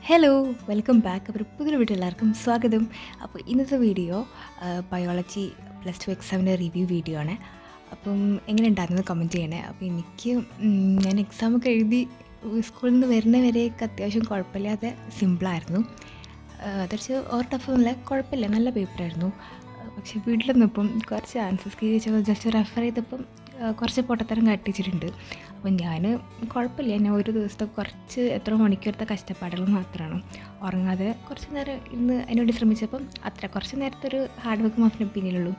Hello, welcome back. അപ്പോൾ പുതിയൊരു video എല്ലാവർക്കും സ്വാഗതം. അപ്പോൾ ഇന്നത്തെ വീഡിയോ ബയോളജി +2 എക്സാമിൻ്റെ റിവ്യൂ വീഡിയോ ആണ്. അപ്പം എങ്ങനെ ഉണ്ടായിരുന്നു കമൻറ്റ് ചെയ്യണേ. അപ്പോൾ എനിക്ക് ഞാൻ എക്സാമൊക്കെ എഴുതി സ്കൂളിൽ നിന്ന് വരുന്ന വരെയൊക്കെ അത്യാവശ്യം കുഴപ്പമില്ലാതെ സിമ്പിളായിരുന്നു. അതൊരു ഓവർ ടഫൊന്നുമില്ല, കുഴപ്പമില്ല, നല്ല പേപ്പറായിരുന്നു. പക്ഷേ വീട്ടിൽ നിന്നപ്പം കുറച്ച് ആൻസേഴ്സ് കീ ജസ്റ്റ് റെഫർ ചെയ്തപ്പം കുറച്ച് പൊട്ടത്തരം കാട്ടിച്ചിട്ടുണ്ട്. അപ്പം ഞാൻ കുഴപ്പമില്ല, ഞാൻ ഒരു ദിവസത്തെ കുറച്ച് എത്ര മണിക്കൂറത്തെ കഷ്ടപ്പാടുകൾ മാത്രമാണ്. ഉറങ്ങാതെ കുറച്ച് നേരം ഇന്ന് അതിനുവേണ്ടി ശ്രമിച്ചപ്പം കുറച്ച് നേരത്തെ ഒരു ഹാർഡ് വർക്ക് മാത്രമേ പിന്നിലുള്ളൂ.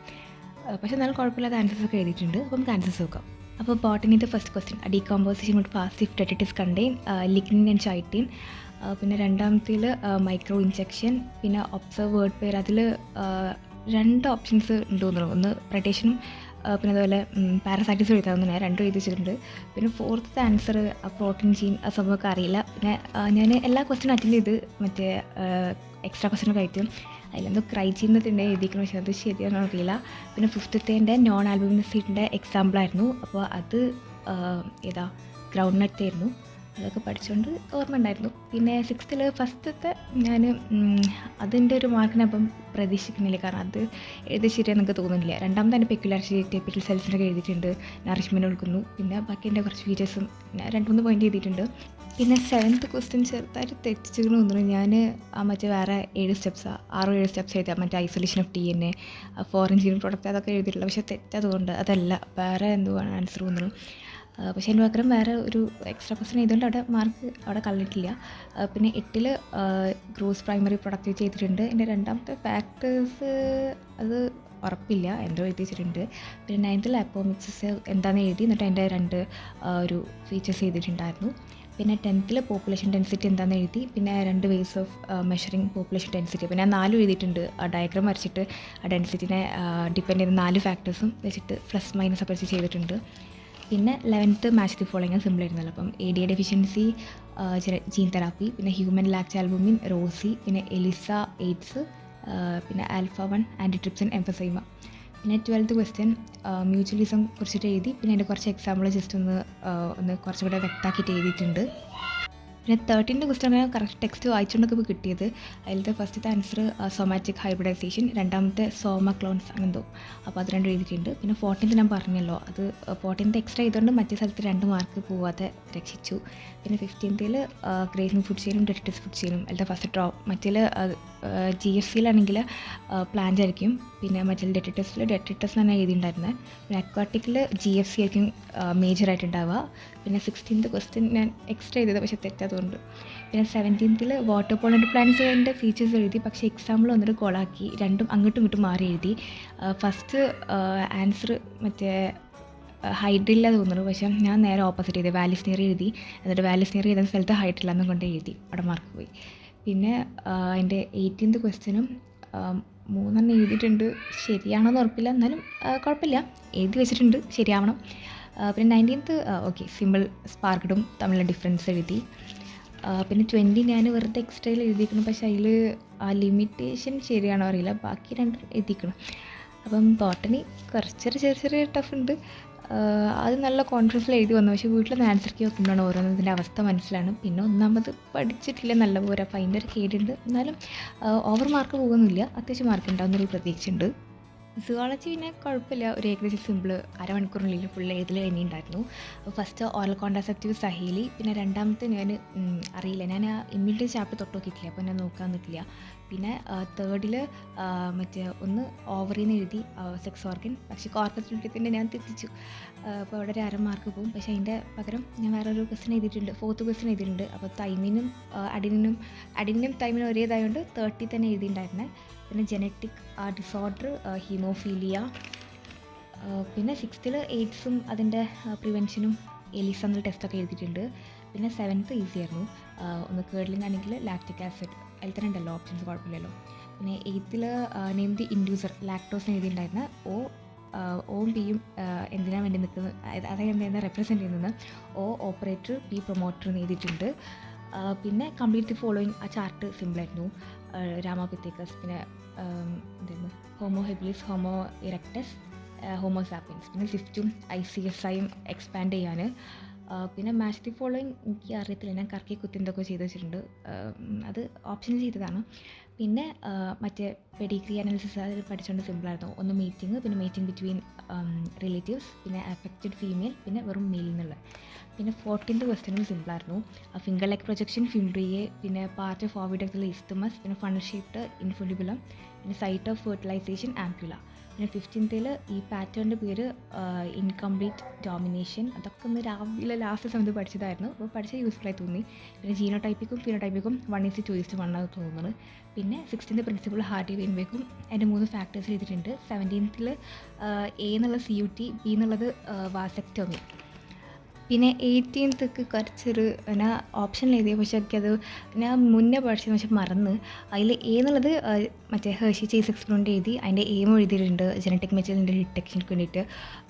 പക്ഷേ എന്നാലും കുഴപ്പമില്ലാതെ ആൻസേഴ്സൊക്കെ എഴുതിയിട്ടുണ്ട്. അപ്പം നമുക്ക് ആൻസേഴ്സ് നോക്കാം. അപ്പോൾ ബോട്ടണിൻ്റെ first question, decomposition with fast if detritus contain lignin and chitin. പിന്നെ രണ്ടാമത്തേൽ മൈക്രോ ഇൻജെക്ഷൻ. പിന്നെ ഒബ്സർവ് വേർഡ് പെയർ, അതിൽ 2 ഓപ്ഷൻസ് ഉണ്ട് തോന്നുന്നു. ഒന്ന് പ്രൊട്ടേഷനും പിന്നെ അതുപോലെ പാരസൈറ്റിസം എഴുതാവുന്ന രണ്ടും എഴുതി വെച്ചിട്ടുണ്ട്. പിന്നെ ഫോർത്ത് ആൻസർ പ്രോട്ടീൻ ജീൻ സംഭവമൊക്കെ അറിയില്ല. പിന്നെ ഞാൻ എല്ലാ ക്വസ്റ്റ്യനും അറ്റൻഡ് ചെയ്ത് മറ്റേ എക്സ്ട്രാ ക്വസ്റ്റ്യൻ കഴിക്കും. അതിലെന്തോ ക്രൈജീന്നത്തിൻ്റെ എഴുതിക്കണം, പക്ഷേ അത് ശരിയാണോ അറിയില്ല. പിന്നെ ഫിഫ്ത്തത്തേൻ്റെ നോൺ ആൽബമിനസിൻ്റെ എക്സാമ്പിളായിരുന്നു. അപ്പോൾ അത് ഏതാ ഗ്രൗണ്ട് നട്ടായിരുന്നു. അതൊക്കെ പഠിച്ചുകൊണ്ട് ഓർമ്മ ഉണ്ടായിരുന്നു. പിന്നെ സിക്സ്ത്തിൽ ഫസ്റ്റത്തെ ഞാൻ അതിൻ്റെ ഒരു മാർക്കിനപ്പം പ്രതീക്ഷിക്കുന്നില്ല, കാരണം അത് എഴുതി ശരിയാണെന്ന് എനിക്ക് തോന്നുന്നില്ല. രണ്ടാമത്തെ അതിൻ്റെ പെക്യുലാരിറ്റി ടിപ്പിക്കൽ സെൽസിനൊക്കെ എഴുതിയിട്ടുണ്ട്, നറിഷ്മെൻറ്റ് കൊടുക്കുന്നു. പിന്നെ ബാക്കി എൻ്റെ കുറച്ച് ഫീച്ചേഴ്സും 2-3 പോയിൻ്റ് എഴുതിയിട്ടുണ്ട്. പിന്നെ 7th ക്വസ്റ്റ്യൻ ചെറുതായിട്ട് തെറ്റിച്ചിട്ട് തോന്നുന്നു. ഞാൻ മറ്റേ വേറെ 6 സ്റ്റെപ്സ് എഴുതിയാൽ മറ്റേ isolation of DNA, foreign gene product അതൊക്കെ എഴുതിയിട്ടില്ല. പക്ഷേ തെറ്റതുകൊണ്ട് അതല്ല, വേറെ എന്തോ ആൻസർ തോന്നുന്നു. പക്ഷേ അതിന് പകരം വേറെ ഒരു എക്സ്ട്രാ ക്വസ്റ്റ്യൻ ചെയ്തുകൊണ്ട് അവിടെ കളഞ്ഞിട്ടില്ല. പിന്നെ 8ൽ ഗ്രോസ് പ്രൈമറി പ്രൊഡക്റ്റ് ചെയ്തിട്ടുണ്ട്. എൻ്റെ രണ്ടാമത്തെ ഫാക്ടേഴ്സ് അത് ഉറപ്പില്ല, എന്തോ എഴുതി വെച്ചിട്ടുണ്ട്. പിന്നെ 9ൽ അപ്പോമിക്സസ് എന്താണെന്ന് എഴുതി, എന്നിട്ട് അതിൻ്റെ 2 ഒരു ഫീച്ചേഴ്സ് ചെയ്തിട്ടുണ്ടായിരുന്നു. പിന്നെ 10ൽ പോപ്പുലേഷൻ ഡെൻസിറ്റി എന്താണെന്ന് എഴുതി. പിന്നെ 2 ways of measuring population density. പിന്നെ ഞാൻ 4 എഴുതിയിട്ടുണ്ട്. ഡയഗ്രാം വരച്ചിട്ട് ആ ഡെൻസിറ്റിനെ ഡിപ്പെൻഡ് ചെയ്യുന്ന 4 ഫാക്ടേഴ്സും വെച്ചിട്ട് പ്ലസ് മൈനസ് ഒക്കെ വെച്ച് ചെയ്തിട്ടുണ്ട്. പിന്നെ 11th match the following simple ആയിരുന്നല്ലോ. അപ്പം ADA ഡെഫിഷ്യൻസി ജീൻ തെറാപ്പി, പിന്നെ ഹ്യൂമൻ ലാക്റ്റാൽബുമിൻ റോസി, പിന്നെ എലിസ എയ്ഡ്സ്, പിന്നെ ആൽഫ-1 ആൻറ്റിട്രിപ്സിൻ എംഫസൈമ. പിന്നെ 12th ക്വസ്റ്റ്യൻ മ്യൂച്വലിസം കുറിച്ചിട്ട് എഴുതി. പിന്നെ അതിൻ്റെ കുറച്ച് എക്സാമ്പിൾ ജസ്റ്റ് ഒന്ന് കുറച്ചുകൂടെ വ്യക്തമാക്കിയിട്ട് എഴുതിയിട്ടുണ്ട്. പിന്നെ 13th ക്വസ്റ്റ്യൻ കറക്റ്റ് ടെക്സ്റ്റ് വായിച്ചുകൊണ്ടൊക്കെ ഇപ്പോൾ കിട്ടിയത്. അതിലത്തെ ഫസ്റ്റത്തെ ആൻസർ സൊമാറ്റിക് ഹൈബ്രിഡൈസേഷൻ, രണ്ടാമത്തെ സോമ ക്ലോൺസ് അങ്ങനെന്തോ. അപ്പോൾ അത് 2 എഴുതിയിട്ടുണ്ട്. പിന്നെ 14th ഞാൻ പറഞ്ഞല്ലോ, അത് 14th എക്സ്ട്രാ ചെയ്തുകൊണ്ട് മറ്റേ സ്ഥലത്ത് 2 മാർക്ക് പോവാതെ രക്ഷിച്ചു. പിന്നെ 15th ഗ്രേസിംഗ് ഫുഡ് ചെയിനും ഡെറ്റൈറ്റിസ് ഫുഡ് ചെയിനും അതിലത്തെ ഫസ്റ്റ് ഡ്രോപ്പ്. മറ്റേ GFCയിലാണെങ്കിൽ പ്ലാന്റ് ആയിരിക്കും. പിന്നെ മറ്റേ ഡെറ്റൈറ്റസ് തന്നെ എഴുതിയിട്ടുണ്ടായിരുന്നത്. പിന്നെ അക്വാട്ടിക്കിൽ GFC ആയിരിക്കും മേജറായിട്ടുണ്ടാവുക. പിന്നെ 16th ക്വസ്റ്റ്യൻ ഞാൻ എക്സ്ട്രാ ചെയ്തത്, പക്ഷേ തെറ്റതുകൊണ്ട്. പിന്നെ 17th വാട്ടർ പോളന്റ് പ്ലാന്റ്സിൻ്റെ ഫീച്ചേഴ്സ് എഴുതി, പക്ഷേ എക്സാമ്പിൾ വന്നിട്ട് കോളാക്കി, രണ്ടും അങ്ങോട്ടും ഇങ്ങോട്ടും മാറി എഴുതി. ഫസ്റ്റ് ആൻസർ മറ്റേ ഹൈഡ്രില്ല തോന്നുന്നു, പക്ഷേ ഞാൻ നേരെ ഓപ്പോസിറ്റ് ചെയ്ത് വാലിസ്നിയർ എഴുതി. എന്നിട്ട് വാലിസ്നിയർ ചെയ്ത സ്ഥലത്ത് ഹൈഡ്രില്ല എന്നും കൊണ്ട് എഴുതി, അവിടെ മാർക്ക് പോയി. പിന്നെ അതിൻ്റെ 18th ക്വസ്റ്റ്യനും 3 എഴുതിയിട്ടുണ്ട്. ശരിയാണോന്ന് ഉറപ്പില്ല, എന്നാലും കുഴപ്പമില്ല, എഴുതി വെച്ചിട്ടുണ്ട്, ശരിയാവണം. പിന്നെ 19th ഓക്കെ സിമ്പിൾ സ്പാർക്കിടും തമ്മിലുള്ള ഡിഫറൻസ് എഴുതി. പിന്നെ 20 ഞാൻ വെറുതെ എക്സ്ട്രയിൽ എഴുതിയിരിക്കണം, പക്ഷേ അതിൽ ആ ലിമിറ്റേഷൻ ശരിയാണോ അറിയില്ല, ബാക്കി 2 എഴുതിക്കണം. അപ്പം ബോട്ടണി കുറച്ചൊരു ചെറിയ ടഫ് ഉണ്ട്. അത് നല്ല കോൺഫിഡൻസിൽ എഴുതി വന്നു, പക്ഷേ വീട്ടിൽ ആൻസർ കീ വെക്കുമ്പോഴാണ് ഓരോന്നതിൻ്റെ അവസ്ഥ മനസ്സിലാണ്. പിന്നെ ഒന്നാമത് പഠിച്ചിട്ടില്ല നല്ല പോലെ, അപ്പോൾ അതിൻ്റെ ഒരു കേടുണ്ട്. എന്നാലും ഓവർ മാർക്ക് പോകുന്നില്ല, അത്യാവശ്യം മാർക്ക് ഉണ്ടാകുന്നൊരു പ്രതീക്ഷയുണ്ട്. സുവോളജി പിന്നെ കുഴപ്പമില്ല, ഒരു ഏകദേശം സിമ്പിൾ അരമണിക്കൂറിനുള്ളിൽ ഫുൾ എഴുതൽ കഴിഞ്ഞിട്ടുണ്ടായിരുന്നു. First oral contraceptive Saheli. പിന്നെ രണ്ടാമത്തെ ഞാൻ അറിയില്ല, ഞാൻ ആ ഇമ്മ്യൂണിറ്റി ചാപ്റ്റർ തൊട്ട് നോക്കിയിട്ടില്ല, അപ്പോൾ ഞാൻ നോക്കാൻ നിൽക്കില്ല. പിന്നെ 3rd മറ്റേ ഒന്ന് ഓവറിന്ന് എഴുതി സെക്സ് ഓർഗൻ, പക്ഷേ കോർപ്പറേറ്റിൻ്റെ ഞാൻ തെറ്റിച്ചു. അപ്പോൾ അവിടെ ഒരു 1/2 മാർക്ക് പോകും. പക്ഷേ അതിൻ്റെ പകരം ഞാൻ വേറൊരു ക്വസ്റ്റ്യൻ എഴുതിയിട്ടുണ്ട്, 4th ക്വസ്റ്റ്യൻ എഴുതിയിട്ടുണ്ട്. അപ്പോൾ തൈമിനും അഡിനും തൈമിനും ഒരേതായതുകൊണ്ട് 30 തന്നെ എഴുതിയിട്ടുണ്ടായിരുന്നത്. പിന്നെ ജനറ്റിക് ഡിസോർഡർ ഹീമോഫീലിയ. പിന്നെ 6th എയ്ഡ്സും അതിൻ്റെ പ്രിവെൻഷനും എലിസ എന്നുള്ള ടെസ്റ്റൊക്കെ എഴുതിയിട്ടുണ്ട്. പിന്നെ 7th ഈസി ആയിരുന്നു. ഒന്ന് കേർഡ്ലിംഗ് ആണെങ്കിൽ ലാക്റ്റിക് ആസിഡ്, അതിൽ തന്നെ ഉണ്ടല്ലോ ഓപ്ഷൻസ്, കുഴപ്പമില്ലല്ലോ. പിന്നെ 8th നെയിം ദി ഇൻഡ്യൂസർ ലാക്ടോസിന് എഴുതിയിട്ടുണ്ടായിരുന്ന ഓയും പിയും എന്തിനാണ് വേണ്ടി നിൽക്കുന്നത്, അതായത് എന്താണ് റെപ്രസെൻറ്റ് ചെയ്യുന്നത്. ഓപ്പറേറ്റർ, പി പ്രൊമോട്ടർ എന്ന് എഴുതിയിട്ടുണ്ട്. പിന്നെ കംപ്ലീറ്റ് ദി ഫോളോയിങ്, ആ ചാർട്ട് സിമ്പിളായിരുന്നു. രാമാപിത്തേക്കസ്, പിന്നെ എന്തായിരുന്നു Homo habilis, Homo erectus, Homo sapiens. പിന്നെ സ്വിഫ്റ്റും ICSIയും എക്സ്പാൻഡ് ചെയ്യാൻ. പിന്നെ മാച്ച് ദി ഫോളോയിങ് എനിക്ക് അറിയത്തില്ല, ഞാൻ കറക്കി കുത്തി എന്തൊക്കെ ചെയ്ത് വെച്ചിട്ടുണ്ട്. അത് ഓപ്ഷൻ ചെയ്തതാണ്. പിന്നെ മറ്റേ പെഡിഗ്രി അനാലിസിസ് അത് പഠിച്ചുകൊണ്ട് സിമ്പിളായിരുന്നു. ഒന്ന് മീറ്റിംഗ്, പിന്നെ മീറ്റിംഗ് ബിറ്റ്വീൻ റിലേറ്റീവ്സ്, പിന്നെ അഫക്റ്റഡ് ഫീമെയിൽ, പിന്നെ വെറും മെയിൽ എന്നുള്ള. പിന്നെ 14th ക്വസ്റ്റ്യനും സിമ്പിളായിരുന്നു. ഫിംഗർ ലെഗ് പ്രൊജക്ഷൻ, ഫിംബ്രിയെ, പിന്നെ പാർട്ട് ഓഫ് ഓവിഡക്റ്റിൽ ഇസ്തമസ്, പിന്നെ ഫണൽ ഷേപ്ഡ് ഇൻഫുലിബുലം, പിന്നെ സൈറ്റ് ഓഫ് ഫെർട്ടിലൈസേഷൻ ആംപ്യുല. പിന്നെ 15th ഈ പാറ്റേണിൻ്റെ പേര് ഇൻകംപ്ലീറ്റ് ഡോമിനേഷൻ. അതൊക്കെ ഒന്ന് രാവിലെ ലാസ്റ്റ് സമയത്ത് പഠിച്ചതായിരുന്നു. അപ്പോൾ പഠിച്ചത് യൂസ്ഫുള്ളായി തോന്നി. പിന്നെ ജീനോടൈപ്പിക്കും ഫിനോടൈപ്പിക്കും 1:2:1 തോന്നുന്നത്. പിന്നെ 16th പ്രിൻസിപ്പിൾ ഹാർട്ടി വെയിൻബേക്കും അതിൻ്റെ 3 ഫാക്ടേഴ്സ് ചെയ്തിട്ടുണ്ട്. 17th എ എന്നുള്ള CUT, ബി എന്നുള്ളത് വാസെക്ടോമി. പിന്നെ 18th കുറച്ചൊരു ഞാൻ ഓപ്ഷനിൽ എഴുതിയ, പക്ഷേ എനിക്കത് ഞാൻ മുന്നേ പഠിച്ചത് പക്ഷെ മറന്ന്. അതിൽ എ എന്നുള്ളത് മറ്റേ ഹെർഷി ചേസ് എക്സ്പെരിമെൻ്റ് എഴുതി, അതിൻ്റെ എയിം എഴുതിയിട്ടുണ്ട് ജനറ്റിക് മെറ്റീരിയലിൻ്റെ ഡിറ്റക്ഷനൊക്കെ വേണ്ടിയിട്ട്.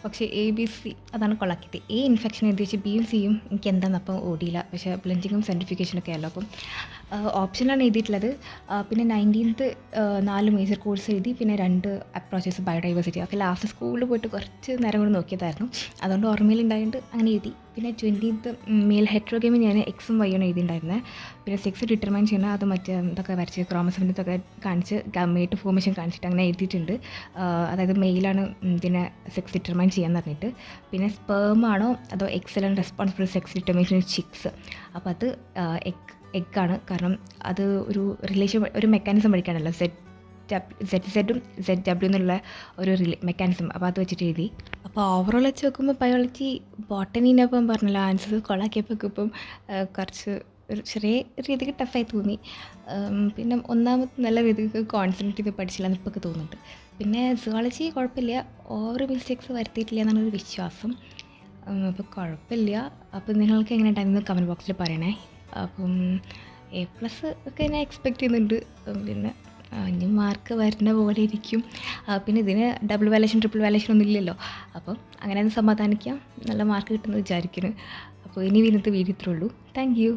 പക്ഷേ ABC അതാണ് കൊളാക്കിയത്. എ ഇൻഫെക്ഷൻ എഴുതി വെച്ച് ബിയും സിയും എനിക്ക് എന്താണെന്ന് അപ്പം ഓടിയില്ല. പക്ഷേ ബ്ലെൻഡിങ്ങും സെൻട്രിഫിക്കേഷനൊക്കെ ആയല്ലോ, അപ്പം ഓപ്ഷനിലാണ് എഴുതിയിട്ടുള്ളത്. പിന്നെ 19th 4 മേജർ കോഴ്സ് എഴുതി, പിന്നെ 2 അപ്രോച്ചസ് ബയോഡൈവേഴ്സിറ്റി. ഒക്കെ ലാസ്റ്റ് സ്കൂളിൽ പോയിട്ട് കുറച്ച് നേരം കൂടെ നോക്കിയതായിരുന്നു, അതുകൊണ്ട് ഓർമ്മയിലുണ്ടായതുകൊണ്ട് അങ്ങനെ എഴുതി. പിന്നെ 20th മെയിൽ ഹെട്രോഗമി ഞാൻ എക്സും വൈയാണ് എഴുതിയിട്ടുണ്ടായിരുന്നത്. പിന്നെ സെക്സ് ഡിറ്റർമൈൻ ചെയ്യുന്ന അത് മറ്റേ ഇതൊക്കെ വരച്ച് ക്രോമസോമിൻ്റെ ഇതൊക്കെ കാണിച്ച് ഗമേറ്റ് ഫോർമേഷൻ കാണിച്ചിട്ട് അങ്ങനെ എഴുതിയിട്ടുണ്ട്. അതായത് മെയിലാണ് ഇതിനെ സെക്സ് ഡിറ്റർമൈൻ ചെയ്യാൻ പറഞ്ഞിട്ട്. പിന്നെ സ്പേമാണോ അതോ എക്സലൻ റെസ്പോൺസിബിൾ സെക്സ് ഡിറ്റർമിനേഷൻ ചിക്സ്. അപ്പോൾ അത് എഗ്ഗാണ്, കാരണം അത് ഒരു റിലേഷൻ ഒരു മെക്കാനിസം പഠിക്കാനല്ലോ, ZZും ZW എന്നുള്ള ഒരു മെക്കാനിസം. അപ്പോൾ അത് വെച്ചിട്ട് എഴുതി. അപ്പോൾ ഓവറോൾ വെച്ച് നോക്കുമ്പോൾ ബയോളജി ബോട്ടനീനൊപ്പം പറഞ്ഞല്ലോ ആൻസർ കൊളാക്കിയപ്പോൾ ഇപ്പം കുറച്ച് ഒരു ചെറിയ രീതിക്ക് ടഫായി തോന്നി. പിന്നെ ഒന്നാമത് നല്ല രീതിക്ക് കോൺസെൻട്രേറ്റ് ചെയ്ത് പഠിച്ചില്ല എന്ന് ഇപ്പോൾ തോന്നുന്നുണ്ട്. പിന്നെ സുവോളജി കുഴപ്പമില്ല, ഓവർ മിസ്റ്റേക്സ് വരുത്തിയിട്ടില്ല എന്നാണൊരു വിശ്വാസം. അപ്പോൾ കുഴപ്പമില്ല. അപ്പോൾ നിങ്ങൾക്ക് എങ്ങനെ ഉണ്ടായിരുന്നു കമൻറ്റ് ബോക്സിൽ പറയണേ. അപ്പം A+ ഒക്കെ ഞാൻ എക്സ്പെക്റ്റ് ചെയ്യുന്നുണ്ട്. പിന്നെ ഇനി മാർക്ക് വരുന്ന പോലെ ഇരിക്കും. പിന്നെ ഇതിന് ഡബിൾ വാലേഷൻ ട്രിപ്പിൾ വാലേഷൻ ഒന്നും ഇല്ലല്ലോ, അപ്പം അങ്ങനെ ഒന്ന് സമാധാനിക്കാം. നല്ല മാർക്ക് കിട്ടുമെന്ന് വിചാരിക്കുന്നു. അപ്പോൾ ഇനി ഇന്നത്തെ വീഡിയോ ഇത്രേ ഉള്ളൂ. Thank you.